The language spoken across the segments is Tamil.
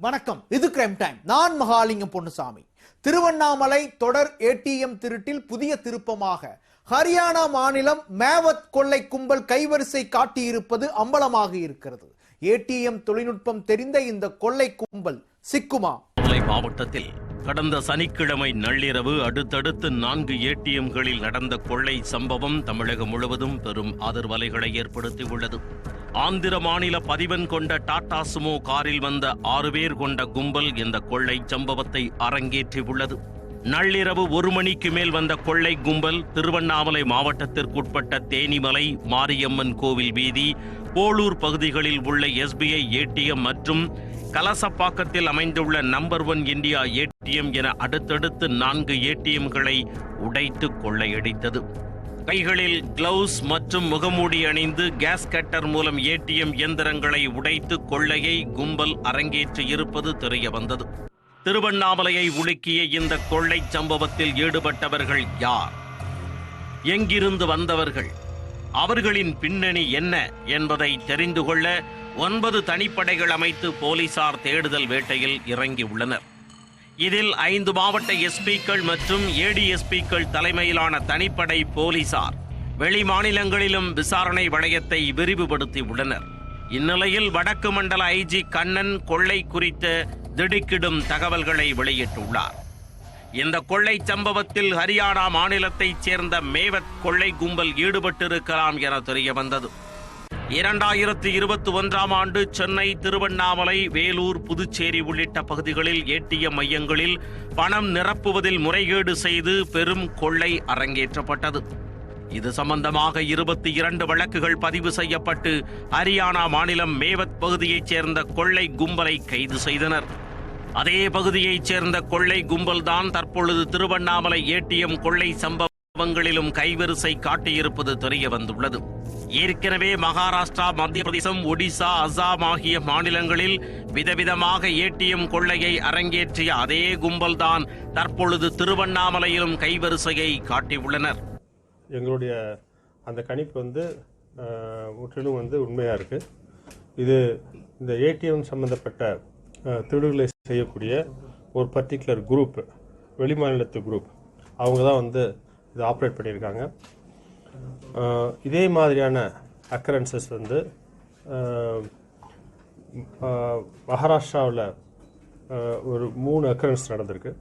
வணக்கம், இது கிரைம் டைம். நான் மகாலிங்கம் பொன்னுசாமி. திருவண்ணாமலை தொடர் ஏடிஎம் திருட்டில் புதிய திருப்பமாக ஹரியானா மாநிலம் மேவத் கொள்ளை கும்பல் கைவரிசை காட்டியிருப்பது அம்பலமாக இருக்கிறது. ஏடிஎம் தொழில்நுட்பம் தெரிந்த இந்த கொள்ளை கும்பல் சிக்குமா? மாவட்டத்தில் கடந்த சனிக்கிழமை நள்ளிரவு அடுத்தடுத்து 4 ஏடிஎம்களில் நடந்த கொள்ளை சம்பவம் தமிழகம் முழுவதும் பெரும் அதிர்வலைகளை ஏற்படுத்தியுள்ளது. ஆந்திர மாநில பதிவன் கொண்ட டாடா சுமோ காரில் வந்த 6 பேர் கொண்ட கும்பல் இந்த கொள்ளை சம்பவத்தை அரங்கேற்றியுள்ளது. நள்ளிரவு 1 மணிக்கு மேல் வந்த கொள்ளை கும்பல் திருவண்ணாமலை மாவட்டத்திற்குட்பட்ட தேனிமலை, மாரியம்மன் கோவில் வீதி, போளூர் பகுதிகளில் உள்ள SBI ஏடிஎம் மற்றும் கலசப்பாக்கத்தில் அமைந்துள்ள நம்பர் 1 இந்தியா ஏடிஎம் என அடுத்தடுத்து 4 ஏடிஎம்களை உடைத்து கொள்ளையடித்தது. கைகளில் கிளவுஸ் மற்றும் முகமூடி அணிந்து கேஸ் கட்டர் மூலம் ஏடிஎம் இயந்திரங்களை உடைத்து கொள்ளையை கும்பல் அரங்கேற்றி இருப்பது தெரிய வந்தது. திருவண்ணாமலையை உலுக்கிய இந்த கொள்ளை சம்பவத்தில் ஈடுபட்டவர்கள் யார்? எங்கிருந்து வந்தவர்கள்? அவர்களின் பின்னணி என்ன என்பதை தெரிந்து கொள்ள 9 தனிப்படைகள் அமைத்து போலீசார் தேடுதல் வேட்டையில் இறங்கியுள்ளனர். இதில் 5 மாவட்ட எஸ்பிக்கள் மற்றும் ADSPக்கள் தலைமையிலான தனிப்படை போலீசார் வெளி மாநிலங்களிலும் விசாரணை வளையத்தை விரிவுபடுத்தி உள்ளனர். இந்நிலையில் வடக்கு மண்டல IG கண்ணன் கொள்ளை குறித்த திடுக்கிடும் தகவல்களை வெளியிட்டுள்ளார். இந்த கொள்ளை சம்பவத்தில் ஹரியானா மாநிலத்தைச் சேர்ந்த மேவத் கொள்ளை கும்பல் ஈடுபட்டிருக்கலாம் என தெரிய வந்தது. 2021ஆம் ஆண்டு சென்னை, திருவண்ணாமலை, வேலூர், புதுச்சேரி உள்ளிட்ட பகுதிகளில் ஏடிஎம் மையங்களில் பணம் நிரப்புவதில் முறைகேடு செய்து பெரும் கொள்ளை அரங்கேற்றப்பட்டது. இது சம்பந்தமாக 22 வழக்குகள் பதிவு செய்யப்பட்டு ஹரியானா மாநிலம் மேவத் பகுதியைச் சேர்ந்த கொள்ளை கும்பலை கைது செய்தனர். அதே பகுதியைச் சேர்ந்த கொள்ளை கும்பல்தான் தற்பொழுது திருவண்ணாமலை ஏடிஎம் கொள்ளை சம்பவங்களிலும் கைவரிசை காட்டியிருப்பது தெரிய வந்துள்ளது. ஏற்கனவே மகாராஷ்டிரா, மத்திய பிரதேசம், ஒடிசா, அசாம் ஆகிய மாநிலங்களில் விதவிதமாக ஏடிஎம் கொள்ளையை அரங்கேற்றிய அதே கும்பல்தான் தற்பொழுது திருவண்ணாமலையிலும் கைவரிசையை காட்டியுள்ளனர். எங்களுடைய அந்த கணிப்பு முற்றிலும் உண்மையாக இருக்குது. இது இந்த ஏடிஎம் சம்பந்தப்பட்ட திருடுகளை செய்யக்கூடிய ஒரு பர்டிகுலர் குரூப், வெளிமாநிலத்து குரூப், அவங்க தான் இது ஆப்ரேட் பண்ணியிருக்காங்க. இதே மாதிரியான அக்கரன்சஸ் மகாராஷ்டிராவில் ஒரு 3 அக்கரன்ஸ் நடந்திருக்கு.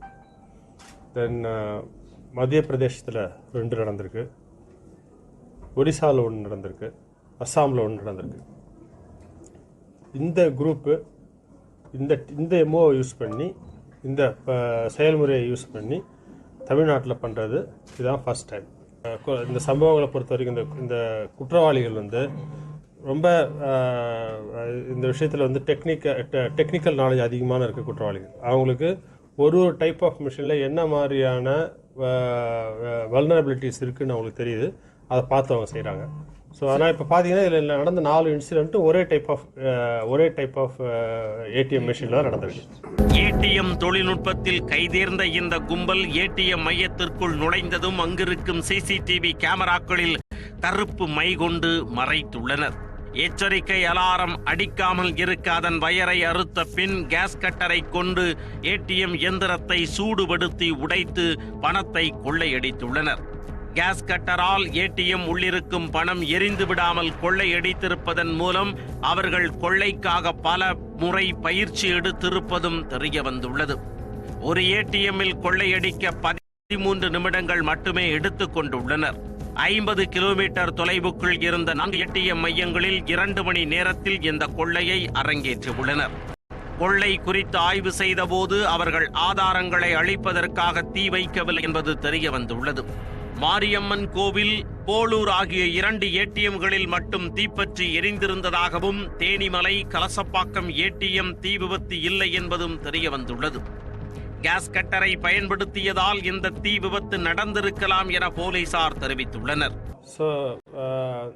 தென் மத்திய பிரதேசத்தில் 2 நடந்திருக்கு, ஒடிசாவில் 1 நடந்திருக்கு, அஸ்ஸாமில் 1 நடந்திருக்கு. இந்த குரூப்பு இந்த எம்ஓ யூஸ் பண்ணி, இந்த செயல்முறையை யூஸ் பண்ணி தமிழ்நாட்டில் பண்ணுறது இதுதான் ஃபர்ஸ்ட் டைம். இந்த சம்பவங்களை பொறுத்த வரைக்கும் இந்த குற்றவாளிகள் ரொம்ப இந்த விஷயத்தில் டெக்னிக்கல் நாலேஜ் அதிகமான இருக்க குற்றவாளிகள். அவங்களுக்கு ஒரு டைப் ஆஃப் மிஷினில் என்ன மாதிரியான வல்னரபிலிட்டிஸ் இருக்குதுன்னு அவங்களுக்கு தெரியுது. அதை பார்த்து அவங்க செய்கிறாங்க. ஸோ ஆனால் இப்போ பார்த்தீங்கன்னா இதில் நடந்த 4 இன்சிடென்ட்டும் ஒரே டைப் ஆஃப் ஏடிஎம் மிஷினில் தான் நடந்திருக்கு. ஏடிஎம் தொழில்நுட்பத்தில் கைதேர்ந்த இந்த கும்பல் ஏடிஎம் மையத்திற்குள் நுழைந்ததும் அங்கிருக்கும் CCTV கேமராக்களில் கருப்பு மை கொண்டு மறைத்துள்ளனர். எச்சரிக்கை அலாரம் அடிக்காமல் இருக்க அதன் வயரை அறுத்த பின் கேஸ் கட்டரை கொண்டு ஏடிஎம் இயந்திரத்தை சூடுபடுத்தி உடைத்து பணத்தை கொள்ளையடித்துள்ளனர். கேஸ் கட்டரால் ஏடிஎம் உள்ளிருக்கும் பணம் எரிந்து விடாமல் கொள்ளையடித்திருப்பதன் மூலம் அவர்கள் கொள்ளைக்காக பல முறை பயிற்சி எடுத்திருப்பதும் தெரிய வந்துள்ளது. ஒரு ஏடிஎம்மில் கொள்ளையடிக்க 13 நிமிடங்கள் மட்டுமே எடுத்துக் கொண்டுள்ளனர். 50 கிலோமீட்டர் தொலைவுக்குள் இருந்த 4 ஏடிஎம் மையங்களில் 2 மணி நேரத்தில் இந்த கொள்ளையை அரங்கேற்றியுள்ளனர். கொள்ளை குறித்து ஆய்வு செய்த போது அவர்கள் ஆதாரங்களை அழிப்பதற்காக தீ வைக்கவில்லை என்பது தெரிய வந்துள்ளது. மாரியம்மன் கோவில், போளூர் ஆகிய 2 ஏடிஎம்களில் மட்டும் தீப்பற்றி எரிந்திருந்ததாகவும் தேனிமலை, கலசப்பாக்கம் ஏடிஎம் தீ விபத்து இல்லை என்பதும் தெரிய வந்துள்ளது. கேஸ் கட்டரை பயன்படுத்தியதால் இந்த தீ விபத்து நடந்திருக்கலாம் என போலீசார் தெரிவித்துள்ளனர். ஸோ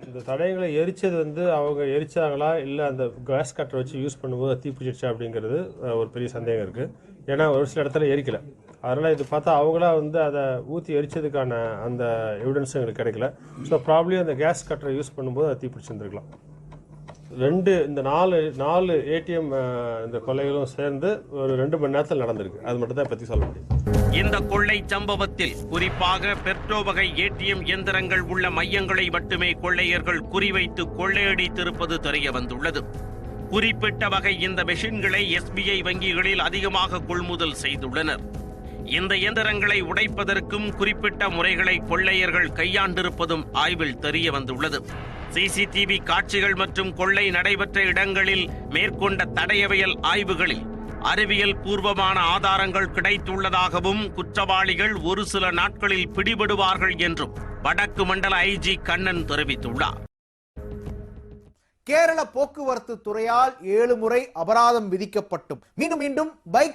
இந்த தடயங்களை எரிச்சது அவங்க எரிச்சாங்களா இல்லை அந்த கேஸ் கட்டரை வச்சு யூஸ் பண்ணும்போது தீப்பிடிச்சிருச்சா அப்படிங்கிறது ஒரு பெரிய சந்தேகம் இருக்குது. ஏன்னா ஒரு சில இடத்துல எரிக்கல. அதனால் இது பார்த்தா அவங்களா அதை ஊற்றி எரிச்சதுக்கான அந்த எவிடன்ஸும் எங்களுக்கு கிடைக்கல. ஸோ ப்ராப்ளி அந்த கேஸ் கட்டரை யூஸ் பண்ணும்போது அதை தீப்பிடிச்சிருந்துருக்கலாம். இந்த நாலு ஏடிஎம் இந்த கொள்ளைகளும் சேர்ந்து ஒரு 2 மணி நேரத்தில் நடந்திருக்கு. அது மட்டும் தான் பற்றி சொல்ல முடியும். இந்த கொள்ளை சம்பவத்தில் குறிப்பாக பெட்ரோ வகை ஏடிஎம் இயந்திரங்கள் உள்ள மையங்களை மட்டுமே கொள்ளையர்கள் குறிவைத்து கொள்ளையடித்திருப்பது தெரிய வந்துள்ளது. குறிப்பிட்ட வகை இந்த மெஷின்களை SBI வங்கிகளில் அதிகமாக கொள்முதல் செய்துள்ளனர். இந்த இயந்திரங்களை உடைப்பதற்கும் குறிப்பிட்ட முறைகளை கொள்ளையர்கள் கையாண்டிருப்பதும் ஆய்வில் தெரிய வந்துள்ளது. CCTV காட்சிகள் மற்றும் கொள்ளை நடைபெற்ற இடங்களில் மேற்கொண்ட தடயவியல் ஆய்வுகளில் அறிவியல் பூர்வமான ஆதாரங்கள் கிடைத்துள்ளதாகவும் குற்றவாளிகள் ஒரு சில நாட்களில் பிடிபடுவார்கள் என்றும் வடக்கு மண்டல IG கண்ணன் தெரிவித்துள்ளார். கேரள போக்குவரத்து துறையால் 7 முறை அபராதம் விதிக்கப்பட்டும் மீண்டும் பைக்